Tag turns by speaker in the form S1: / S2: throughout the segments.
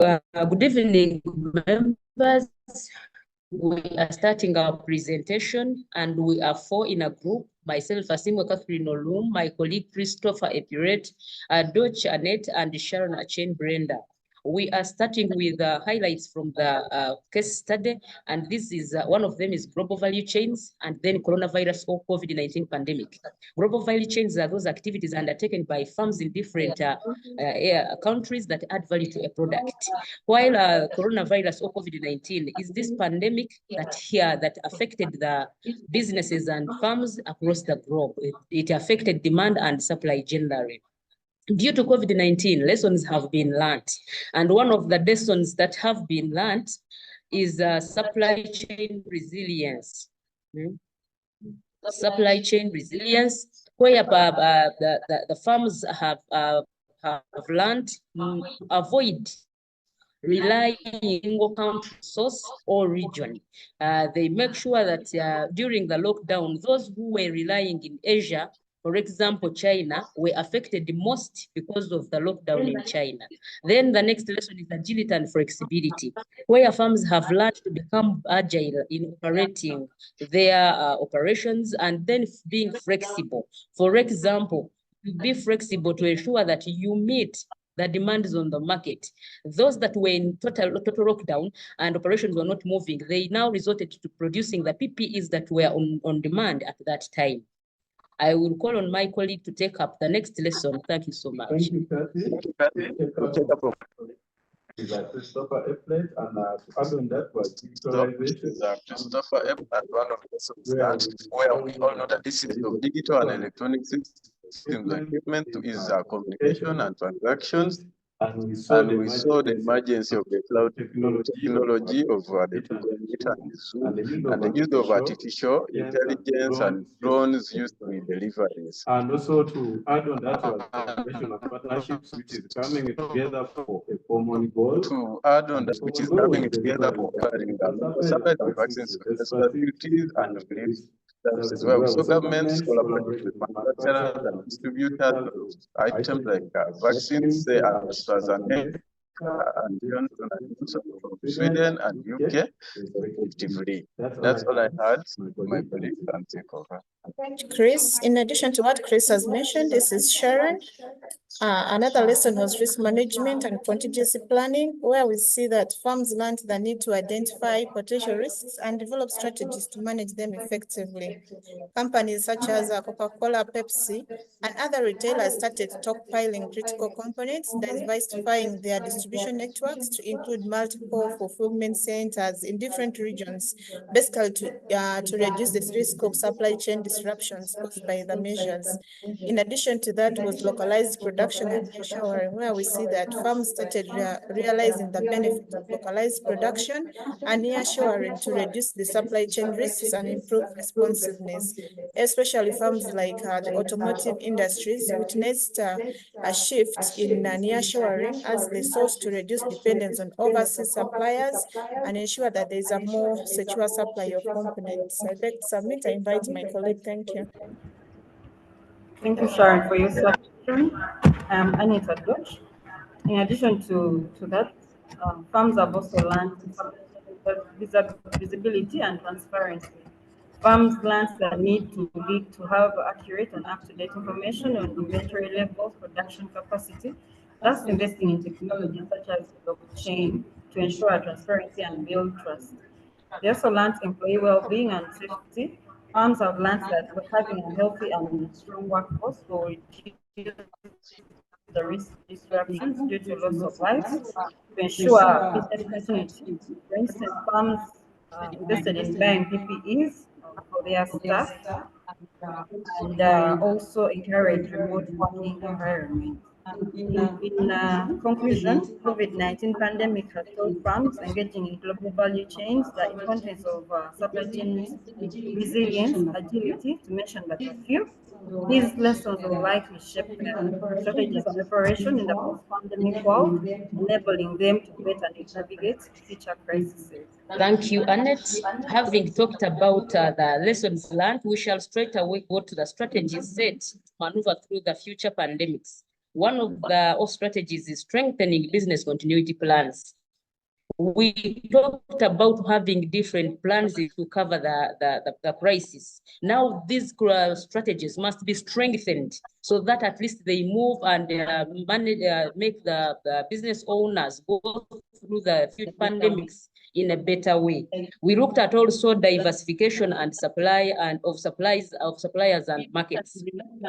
S1: Good evening, members. We are starting our presentation, and we are 4 in a group. Myself, Asimwe Catherine Olum, my colleague Christopher Epiret, Doch Annette, and Sharon Achen Brenda. We are starting with highlights from the case study, and this is one of them is global value chains, and then coronavirus or COVID-19 pandemic. Global value chains are those activities undertaken by firms in different countries that add value to a product. While coronavirus or COVID-19 is this pandemic that affected the businesses and firms across the globe. It affected demand and supply generally. Due to COVID-19, lessons have been learned. And one of the lessons that have been learned is supply chain resilience. Supply chain resilience, where the firms have learned to avoid relying on single country source or region. They make sure that during the lockdown, those who were relying in Asia, for example, China, were affected the most because of the lockdown in China. Then the next lesson is agility and flexibility, where firms have learned to become agile in operating their operations and then being flexible. For example, be flexible to ensure that you meet the demands on the market. Those that were in total lockdown and operations were not moving, they now resorted to producing the PPEs that were on demand at that time. I will call on my colleague to take up the next lesson. Thank you so much.
S2: Thank you, Kathy. Christopher Epplet, and to add on that was digitalization.
S3: Christopher Epplet, one of the lessons where we all know that this is of digital and electronic systems equipment to ease communication and transactions. And we saw the emergence of the cloud technology of the computer and Zoom, and the use of artificial intelligence and drones used in deliveries.
S2: And also to add on that was the creation of partnerships, which is coming together for a common goal.
S3: To add on that, which is coming together for carrying the supply of vaccines, facilities, and relief as well. So governments collaborate with manufacturers and distributors of items like vaccines, say AstraZeneca and Johnson & Johnson from Sweden and UK, respectively. That's all I had. My colleague can take over.
S4: Chris, in addition to what Chris has mentioned, this is Sharon. Another lesson was risk management and contingency planning, where we see that firms learned the need to identify potential risks and develop strategies to manage them effectively. Companies such as Coca-Cola, Pepsi, and other retailers started stockpiling critical components, diversifying their distribution networks to include multiple fulfillment centers in different regions, basically to reduce the risk of supply chain disruptions caused by the measures. In addition to that was localized production and nearshoring, where we see that firms started realizing the benefit of localized production and nearshoring to reduce the supply chain risks and improve responsiveness. Especially firms like the automotive industries witnessed a shift in nearshoring as they sought to reduce dependence on overseas suppliers and ensure that there is a more secure supply of components. I beg to submit. I invite my colleague. Thank you.
S5: Thank you, Sharon, for your submission. Anita Dutch. In addition to that, firms have also learned visibility and transparency. Firms learned the need to have accurate and up-to-date information on inventory levels, production capacity, thus investing in technology such as blockchain to ensure transparency and build trust. They also learned employee well-being and safety. Firms have learned that having a healthy and strong workforce will reduce the risk disruptions due to loss of lives to ensure business continuity. For instance, firms invested in buying PPEs for their staff and also encourage remote working environment. In conclusion, COVID-19 pandemic has taught firms engaging in global value chains the importance of supply chain resilience, agility, to mention but a few. These lessons will likely shape strategies of operation in the post-pandemic world, enabling them to better navigate future crises.
S1: Thank you, Annette. Having talked about the lessons learned, we shall straight away go to the strategies set to maneuver through the future pandemics. One of the strategies is strengthening business continuity plans. We talked about having different plans to cover the crisis. Now these strategies must be strengthened so that at least they move and make the business owners go through the future pandemics in a better way. We looked at also diversification and supply and of suppliers and markets.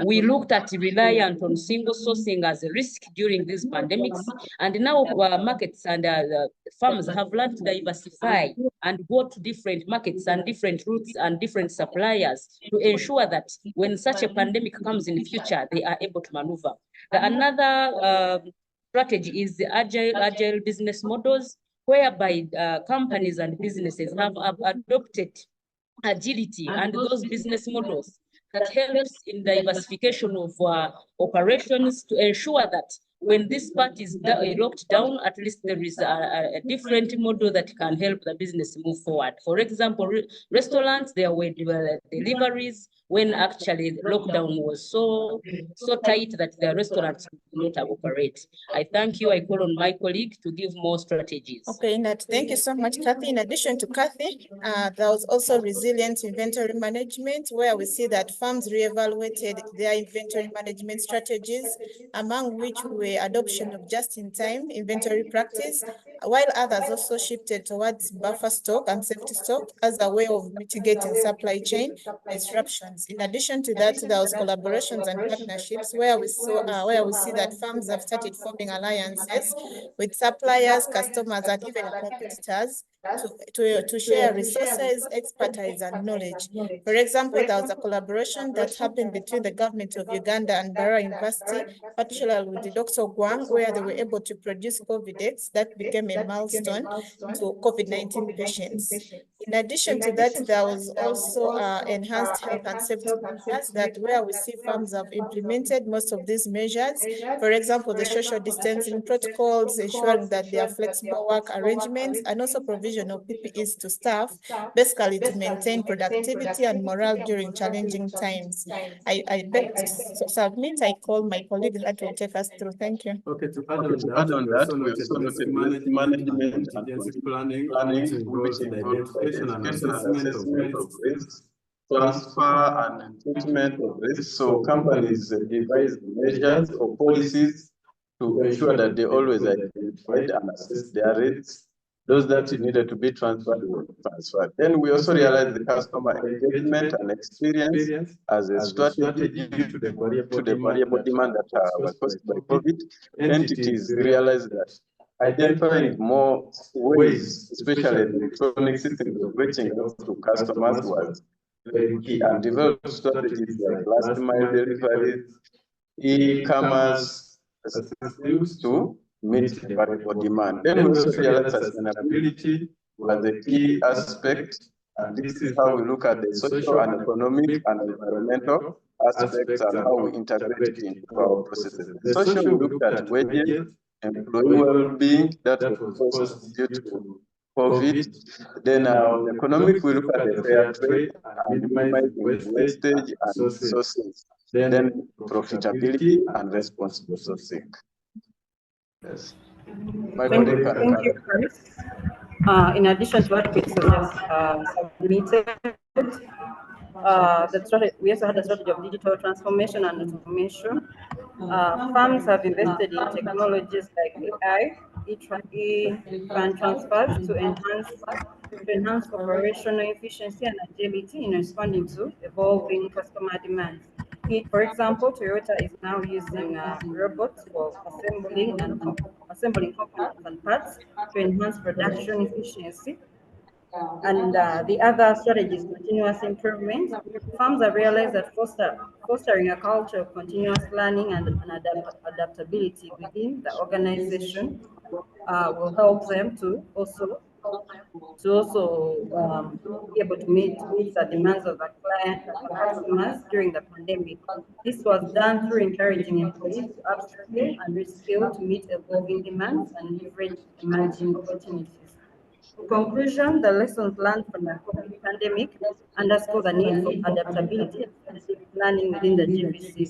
S1: We looked at reliance on single sourcing as a risk during these pandemics, and now markets and farms have learned to diversify and go to different markets and different routes and different suppliers to ensure that when such a pandemic comes in the future, they are able to maneuver. Another strategy is the agile business models, whereby companies and businesses have adopted agility and those business models that helps in diversification of operations to ensure that when this part is locked down, at least there is a different model that can help the business move forward. For example, restaurants, there were deliveries when actually the lockdown was so tight that the restaurants could not operate. I thank you. I call on my colleague to give more strategies.
S4: Okay, Nat, thank you so much, Kathy. In addition to Kathy, there was also resilient inventory management, where we see that firms reevaluated their inventory management strategies, among which were adoption of just-in-time inventory practice, while others also shifted towards buffer stock and safety stock as a way of mitigating supply chain disruptions. In addition to that, there was collaborations and partnerships where we see that firms have started forming alliances with suppliers, customers, and even competitors to share resources, expertise, and knowledge. For example, there was a collaboration that happened between the government of Uganda and Bara University, particularly with the Dr. Gwang, where they were able to produce COVID-X that became a milestone to COVID-19 patients. In addition to that, there was also enhanced health and safety measures that where we see firms have implemented most of these measures. For example, the social distancing protocols, ensuring that there are flexible work arrangements, and also provision of PPEs to staff, basically to maintain productivity and morale during challenging times. I beg to submit. I call my colleague that will take us through. Thank you.
S2: Okay, to add on that, we also noted risk management and contingency planning, which involves the identification and assessment of risks,
S3: transfer and treatment of risks. So companies devise measures or policies to ensure that they always identify and assess their risks. Those that needed to be transferred were transferred. Then we also realized the customer engagement and experience as a strategy to the variable demand that was caused by COVID. Entities realized that identifying more ways, especially the electronic systems of reaching out to customers, was very key, and developed strategies like last mile deliveries, e-commerce systems to meet the variable demand. Then we also realized sustainability was a key aspect, and this is how we look at the social and economic and environmental aspects and how we integrate it into our processes. The social, we looked at wages, employee well-being, that was caused due to COVID. Then economic, we look at the fair trade and minimizing wastage and sources. Then profitability and responsible sourcing. Yes.
S5: Thank you, Chris. In addition to what Chris has submitted, we also had a strategy of digital transformation and automation. Firms have invested in technologies like AI, e-fund transfers to enhance operational efficiency and agility in responding to evolving customer demands. For example, Toyota is now using robots for assembling components and parts to enhance production efficiency. And the other strategy is continuous improvement. Firms have realized that fostering a culture of continuous learning and adaptability within the organization will help them to also be able to meet the demands of the client, of the customers during the pandemic. This was done through encouraging employees to upskill and reskill to meet evolving demands and leverage emerging opportunities. In conclusion, the lessons learned from the COVID pandemic underscore the need for adaptability and strategic planning within the GVC